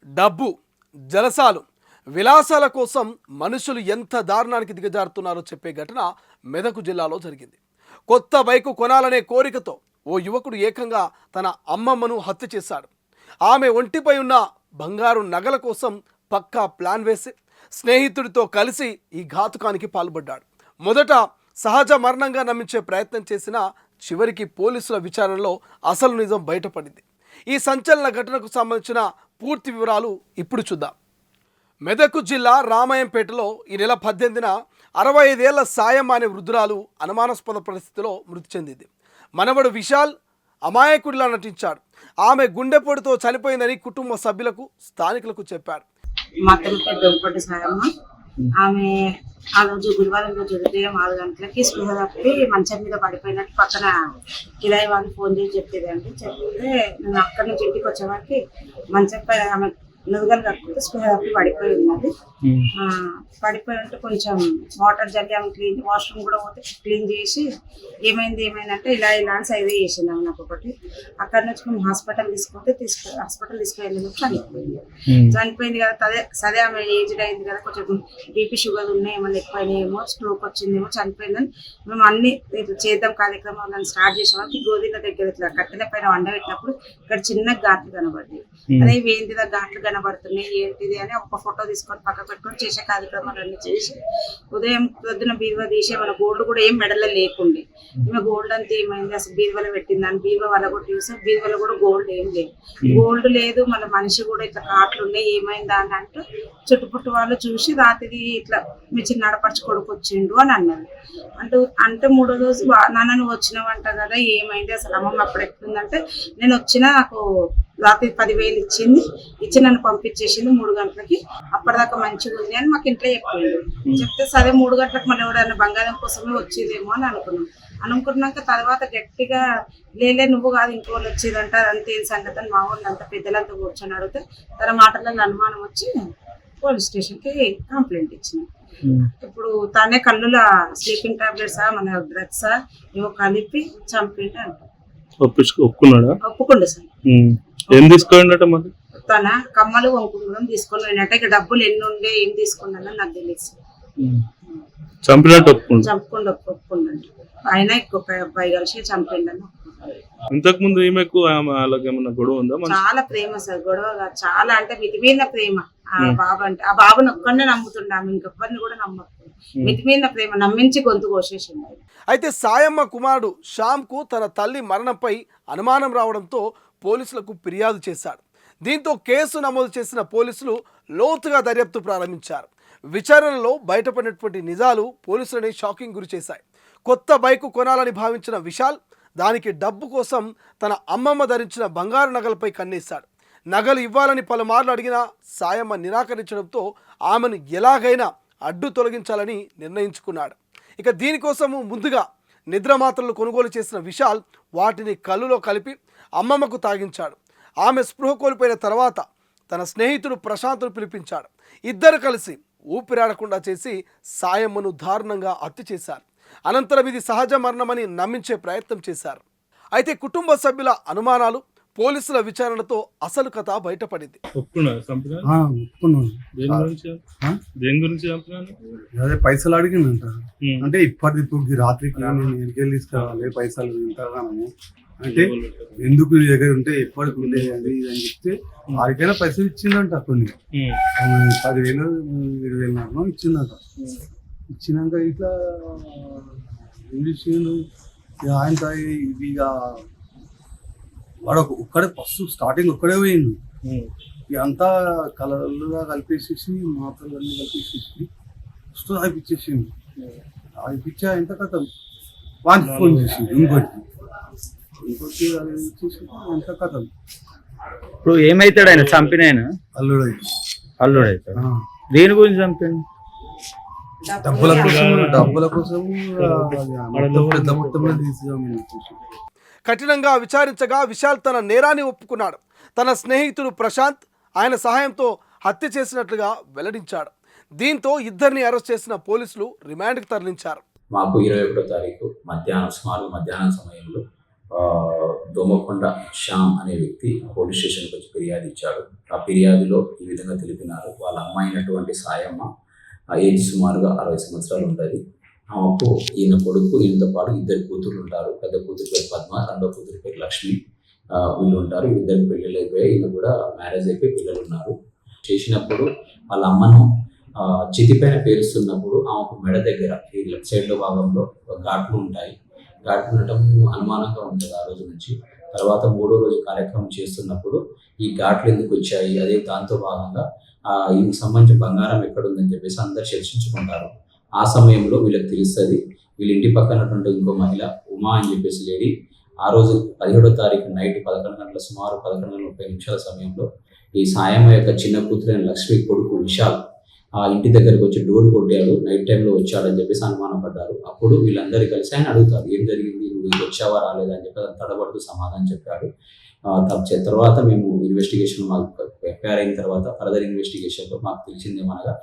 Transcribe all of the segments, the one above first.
డబ్బు, జలసాలు, విలాసాల కోసం మనుషులు ఎంత దారుణానికి దిగజారుతున్నారో చెప్పే ఘటన మెదక్ జిల్లాలో జరిగింది. కొత్త బైకు కొనాలనే కోరికతో ఓ యువకుడు ఏకంగా తన అమ్మమ్మను హత్య చేశాడు. ఆమె ఒంటిపై ఉన్న బంగారు నగల కోసం పక్కా ప్లాన్ వేసి స్నేహితుడితో కలిసి ఈ ఘాతుకానికి పాల్పడ్డాడు. మొదట సహజ మరణంగా నమ్మించే ప్రయత్నం చేసినా చివరికి పోలీసుల విచారణలో అసలు నిజం బయటపడింది. ఈ సంచలన ఘటనకు సంబంధించిన పూర్తి వివరాలు ఇప్పుడు చూద్దాం. మెదక్ జిల్లా రామాయంపేటలో ఈ నెల 18న 65 ఏళ్ల సాయం అనే వృద్ధురాలు అనుమానాస్పద పరిస్థితిలో మృతి చెందింది. మనవడు విశాల్ అమాయకుడిలా నటించాడు. ఆమె గుండెపోటుతో చనిపోయిందని కుటుంబ సభ్యులకు, స్థానికులకు చెప్పాడు. మా పెద్ద సాయమ్మ ఆమె ఆ రోజు గురువారం రోజు ఉదయం 6 గంటలకి స్పృహ తప్పి మంచం మీద పడిపోయినట్టు పక్కన కిరాయి వాళ్ళు ఫోన్ చేసి చెప్పేదండి. చెప్తే నేను అక్కడి నుంచి ఇంటికి వచ్చేవారికి మంచం పైన ఆమె నుదుగలు కట్టుకుంటే స్పృహ తప్పి పడిపోయి ఉన్నది. పడిపోయి ఉంటే కొంచెం వాటర్ జల్లి ఆమె క్లీన్, వాష్రూమ్ కూడా పోతే క్లీన్ చేసి ఏమైందంటే ఇలా అని సైవ్ చేసింది ఆమె నాకు ఒకటి. అక్కడ నుంచి మేము హాస్పిటల్ తీసుకువెళ్ళి చనిపోయింది కదా. సరే ఆమె ఏజ్డ్ అయింది కదా, కొంచెం బీపీ షుగర్ ఉన్నాయి, ఏమైనా ఎక్కువైనాయేమో, స్ట్రోక్ వచ్చిందేమో, చనిపోయిందని మేము అన్ని చేద్దాం కార్యక్రమాలను స్టార్ట్ చేసే వాళ్ళకి గోధుల దగ్గర ఇట్లా కట్టెల పైన వండబెట్టినప్పుడు ఇక్కడ చిన్న ఘాట్లు కనబడ్డాయి. అదే ఏంటిదా ఘాట్లు కనబడుతున్నాయి ఏంటిది అని ఒక ఫోటో తీసుకొని పక్క పెట్టుకొని చేసే కార్యక్రమాలన్నీ చేసి ఉదయం పొద్దున బీరువా తీసే మన గోల్డ్ కూడా ఏం మెడల్లో లేకుండే. ఈమె గోల్డ్ అంతా ఏమైంది అసలు బీరువాలో పెట్టిందని బీరువా వాళ్ళ కూడా చూస్తే బీరువాలో కూడా గోల్డ్ ఏం లేదు. గోల్డ్ లేదు, మన మనిషి కూడా ఇట్లా కాట్లు ఉన్నాయి, ఏమైందా అని అంటూ చుట్టుపుట్టు వాళ్ళు చూసి రాత్రి ఇట్లా మీ చిన్న ఆడపడుచు కొడుకు వచ్చిండు అని అన్నారు. అంటే 3వ రోజు నాన్న నువ్వు వచ్చినావంట కదా, ఏమైంది అసలు అమ్మమ్మ అప్పుడు ఎట్లుందంటే నేను వచ్చినా నాకు రాత్రి 10,000 ఇచ్చి నన్ను పంపించేసింది 3 గంటలకి, అప్పటిదాకా మంచిగా ఉంది అని మాకు ఇంట్లో చెప్పిండు. చెప్తే సరే 3 గంటలకు మళ్ళీ ఎవరైనా బంగారం కోసమే వచ్చేదేమో అని అనుకున్నాక తర్వాత గట్టిగా లేలే నువ్వు కాదు ఇంకోళ్ళు వచ్చేదంట, అంతేం సంగతి అని మా వాళ్ళు అంతా పెద్దలంతా కూర్చొని అడిగితే తన మాటలలో అనుమానం వచ్చి పోలీస్ స్టేషన్కి కంప్లైంట్ ఇచ్చిన. ఇప్పుడు తానే కళ్ళుల స్లీపింగ్ టాబ్లెట్సా మన డ్రగ్సా ఏవో కలిపి చంపిండి అంట. ఒప్పుకోండి సార్. ఏం తీసుకోండి మరి తన కమ్మలు వంకుంకుడం తీసుకొని పోయినట్టు. ఇక డబ్బులు ఎన్ని ఉండే ఏం తీసుకున్నానని నాకు తెలియదు. చంపినట్టు ఒప్పుకుండండి. ఆయన ఇంకొక అబ్బాయి కలిసి చంపిండని. ఇంతకు ముందు ఈమెకు వాళ్ళకి ఏమన్నా గొడవ ఉందా? చాలా ప్రేమ సార్, గొడవ చాలా అంటే మితిమీరిన ప్రేమ. ఆ బాబు అంటే ఆ బాబుని ఒక్కడనే నమ్ముతున్నాము, ఇంకెవ్వరిని కూడా నమ్మకం. మితిమీరిన ప్రేమ నమ్మించి గొంతు కోసేసింది. అయితే సాయమ్మ కుమారుడు శ్యామ్కు తన తల్లి మరణంపై అనుమానం రావడంతో పోలీసులకు ఫిర్యాదు చేశాడు. దీంతో కేసు నమోదు చేసిన పోలీసులు లోతుగా దర్యాప్తు ప్రారంభించారు. విచారణలో బయటపడినటువంటి నిజాలు పోలీసులని షాకింగ్ గురి చేశాయి. కొత్త బైకు కొనాలని భావించిన విశాల్ దానికి డబ్బు కోసం తన అమ్మమ్మ ధరించిన బంగారు నగలపై కన్నేశాడు. నగలు ఇవ్వాలని పలుమార్లు అడిగినా సాయమ్మ నిరాకరించడంతో ఆమెను ఎలాగైనా అడ్డు తొలగించాలని నిర్ణయించుకున్నాడు. ఇక దీనికోసము ముందుగా నిద్రమాత్రలు కొనుగోలు చేసిన విశాల్ వాటిని కళ్ళులో కలిపి అమ్మమ్మకు తాగించాడు. ఆమె స్పృహ కోల్పోయిన తర్వాత తన స్నేహితుడు ప్రశాంత్ను పిలిపించాడు. ఇద్దరు కలిసి ఊపిరాడకుండా చేసి సాయమ్మను దారుణంగా హత్య చేశారు. అనంతరం ఇది సహజ మరణమని నమ్మించే ప్రయత్నం చేశారు. అయితే కుటుంబ సభ్యుల అనుమానాలు, పోలీసుల విచారణతో అసలు కథ బయటపడింది. అదే పైసలు అడిగిందంట. అంటే ఇప్పుడు రాత్రికి నేను ఎన్నికెళ్ళి తీసుకురావాలి పైసలు ఇంతగానము అంటే ఎందుకు నీ దగ్గర ఉంటే ఎప్పటికి ఉండేది అని చెప్తే వారికైనా పైసలు ఇచ్చిందంట. కొన్ని 10,000 20,000 ఇచ్చిందంట. ఇచ్చినాక ఇట్లా ఇంగ్లీష్ ఆయన ఇక వాడు ఒక్కడే ఫస్ట్ స్టార్టింగ్ ఒక్కడే పోయింది. ఇదంతా కలర్లుగా కలిపేసేసి మాత్రలు అన్నీ కలిపేసేసి ఫస్ట్ అయిపించేసింది. అయిపించా ఎంత కథ వానికి ఫోన్ చేసింది ఇంకోటి అది ఇచ్చేసి ఎంత కథ. ఇప్పుడు ఏమైతాడు ఆయన చంపిన ఆయన? అల్లుడు అవుతాడు. దేని గురించి చంపాడు? డబ్బుల కోసం పెద్ద మొత్తంలో తీసుకుని కఠినంగా విచారించగా విశాల్ తన నేరాన్ని ఒప్పుకున్నాడు. తన స్నేహితుడు ప్రశాంత్ ఆయన సహాయంతో హత్య చేసినట్లుగా వెల్లడించాడు. దీంతో ఇద్దరిని అరెస్ట్ చేసిన పోలీసులు రిమాండ్కి తరలించారు. మాకు 21వ తారీఖు సుమారు మధ్యాహ్నం సమయంలో దోమకొండ శ్యామ్ అనే వ్యక్తి పోలీస్ స్టేషన్కి వచ్చి ఫిర్యాదు ఇచ్చాడు. ఆ ఫిర్యాదులో ఈ విధంగా తెలిపినారు. వాళ్ళ అమ్మ అయినటువంటి సాయమ్మ, ఆ ఏజ్ సుమారుగా 60 సంవత్సరాలు ఉంటుంది. ఆమెకు ఈయన కొడుకు, ఈయనతో పాటు 2 కూతుర్లు ఉంటారు. పెద్ద కూతురు పేరు పద్మ, రెండో కూతురు పేరు లక్ష్మి. వీళ్ళు ఉంటారు. ఇద్దరికి పెళ్ళిళ్ళు అయిపోయాయి. ఈయన కూడా మ్యారేజ్ అయిపోయి పిల్లలు ఉన్నారు. చేసినప్పుడు వాళ్ళ అమ్మను చితిపైన పేరుస్తున్నప్పుడు ఆమెకు మెడ దగ్గర ఈ లెఫ్ట్ సైడ్లో భాగంలో ఘాట్లు ఉంటాయి. ఘాట్లు ఉండటం అనుమానంగా ఉంటుంది ఆ రోజు నుంచి. తర్వాత 3వ రోజు కార్యక్రమం చేస్తున్నప్పుడు ఈ ఘాట్లు ఎందుకు వచ్చాయి, అదే దాంతో భాగంగా ఈమెకు సంబంధించిన బంగారం ఎక్కడుందని చెప్పేసి అందరు చర్చించుకుంటారు. ఆ సమయంలో వీళ్ళకి తెలుస్తుంది, వీళ్ళ ఇంటి పక్కనటువంటి ఇంకో మహిళ ఉమా అని చెప్పేసి లేడీ ఆ రోజు 17వ తారీఖు నైట్ 11 గంటల సుమారు 11:30 సమయంలో ఈ సాయమ్మ యొక్క చిన్న కూతురైన లక్ష్మి కొడుకు విశాల్ ఆ ఇంటి దగ్గరకు వచ్చి డోర్ కొట్టాడు, నైట్ టైంలో వచ్చాడని చెప్పేసి అనుమానపడ్డారు. అప్పుడు వీళ్ళందరూ కలిసి ఆయన అడుగుతారు, ఏం జరిగింది, నువ్వు వచ్చావా రాలేదా అని చెప్పి తడబడుతూ సమాధానం చెప్పాడు. తర్వాత మేము ఇన్వెస్టిగేషన్ మాకు ఎఫ్ఐఆర్ అయిన తర్వాత ఫర్దర్ ఇన్వెస్టిగేషన్లో మాకు తెలిసిందేమనగా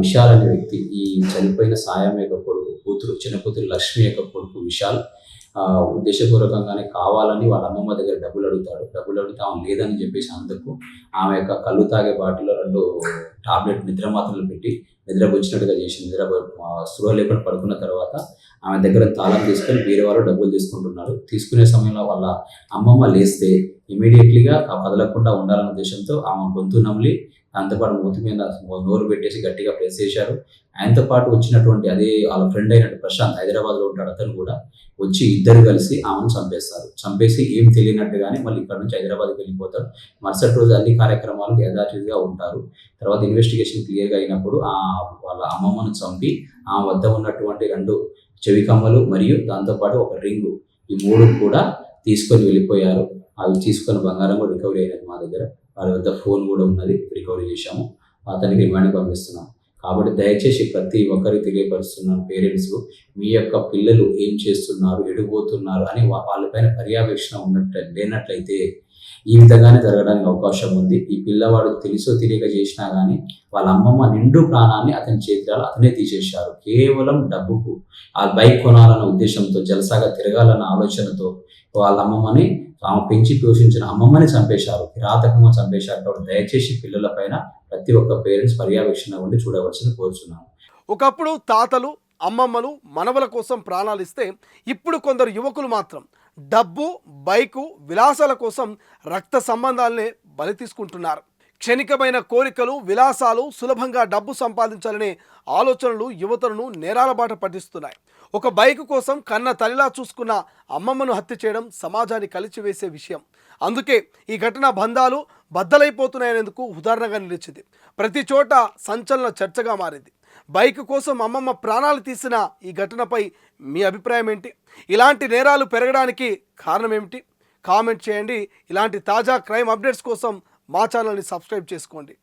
విశాల్ అనే వ్యక్తి ఈ చనిపోయిన సాయమ్మ యొక్క కొడుకు కూతురు, చిన్న కూతురు లక్ష్మి యొక్క కొడుకు విశాల్ ఉద్దేశపూర్వకంగానే కావాలని వాళ్ళ అమ్మమ్మ దగ్గర డబ్బులు అడుగుతాడు. డబ్బులు అడిగితే ఆమె లేదని చెప్పేసి అందుకు ఆమె యొక్క కళ్ళు తాగే బాటిల్లో 2 టాబ్లెట్ నిద్ర మాత్రలు పెట్టి నిద్రపోచ్చినట్టుగా చేసి స్పృహ లేకుండా పడుకున్న తర్వాత ఆమె దగ్గర తాళం తీసుకొని వేరే వాళ్ళు డబ్బులు తీసుకుంటున్నారు. తీసుకునే సమయంలో వాళ్ళ అమ్మమ్మ లేస్తే ఇమీడియట్లీగా కదలకుండా ఉండాలనే ఉద్దేశంతో ఆమె గొంతు నమిలి దాంతోపాటు మూతి మీద నోరు పెట్టేసి గట్టిగా ప్రెస్ చేశారు. ఆయనతో పాటు వచ్చినటువంటి అదే వాళ్ళ ఫ్రెండ్ అయినట్టు ప్రశాంత్, హైదరాబాద్లో ఉంటాడు, అతను కూడా వచ్చి ఇద్దరు కలిసి ఆమెను చంపేస్తారు. చంపేసి ఏం తెలియనట్టుగానే మళ్ళీ ఇక్కడ నుంచి హైదరాబాద్కి వెళ్ళిపోతారు. మరుసటి రోజు అన్ని కార్యక్రమాలకు యథాచితిగా ఉంటారు. తర్వాత ఇన్వెస్టిగేషన్ క్లియర్గా అయినప్పుడు వాళ్ళ అమ్మమ్మను చంపి ఆ వద్ద ఉన్నటువంటి 2 చెవి కమ్మలు మరియు దాంతోపాటు ఒక రింగు, ఈ 3 కూడా తీసుకొని వెళ్ళిపోయారు. అవి తీసుకొని బంగారం కూడా రికవరీ అయినది మా దగ్గర. వాళ్ళ వద్ద ఫోన్ కూడా ఉన్నది, రికవరీ చేశాము. అతనికి రిమాండ్కి పంపిస్తున్నాం. కాబట్టి దయచేసి ప్రతి ఒక్కరికి తెలియపరుస్తున్నాను, పేరెంట్స్, మీ యొక్క పిల్లలు ఏం చేస్తున్నారు, ఎడిపోతున్నారు అని వాళ్ళపైన పర్యవేక్షణ లేనట్లయితే ఈ విధంగానే జరగడానికి అవకాశం ఉంది. ఈ పిల్లవాడు తెలుసో తెలియక చేసినా కానీ వాళ్ళ అమ్మమ్మ నిండు ప్రాణాన్ని అతని చేతిలో అతనే తీసేశారు. కేవలం డబ్బుకు ఆ బైక్ కొనాలన్న ఉద్దేశంతో, జలసాగా తిరగాలన్న ఆలోచనతో వాళ్ళ అమ్మమ్మని, ఆమె పెంచి పోషించిన అమ్మమ్మని చంపేశారు, కిరాతకంగా చంపేశారు. కాబట్టి దయచేసి పిల్లల పైన ప్రతి ఒక్క పేరెంట్స్ పర్యవేక్షణ ఉండి చూడవలసింది కోరుచున్నాను. ఒకప్పుడు తాతలు, అమ్మమ్మలు మనవల కోసం ప్రాణాలు ఇస్తే ఇప్పుడు కొందరు యువకులు మాత్రం డబ్బు, బైకు, విలాసాల కోసం రక్త సంబంధాలనే బలి తీసుకుంటున్నారు. క్షణికమైన కోరికలు, విలాసాలు, సులభంగా డబ్బు సంపాదించాలనే ఆలోచనలు యువతలను నేరాల బాట పట్టిస్తున్నాయి. ఒక బైకు కోసం కన్న తల్లిలా చూసుకున్న అమ్మమ్మను హత్య చేయడం సమాజాన్ని కలిచివేసే విషయం. అందుకే ఈ ఘటన బంధాలు బద్దలైపోతున్నాయనేందుకు ఉదాహరణగా నిలిచింది. ప్రతి చోట సంచలన చర్చగా మారింది. బైక్ కోసం అమ్మమ్మ ప్రాణాలు తీసిన ఈ ఘటనపై మీ అభిప్రాయం ఏంటి? ఇలాంటి నేరాలు పెరగడానికి కారణం ఏమిటి? కామెంట్ చేయండి. ఇలాంటి తాజా క్రైమ్ అప్డేట్స్ కోసం మా ఛానల్ని సబ్స్క్రైబ్ చేసుకోండి.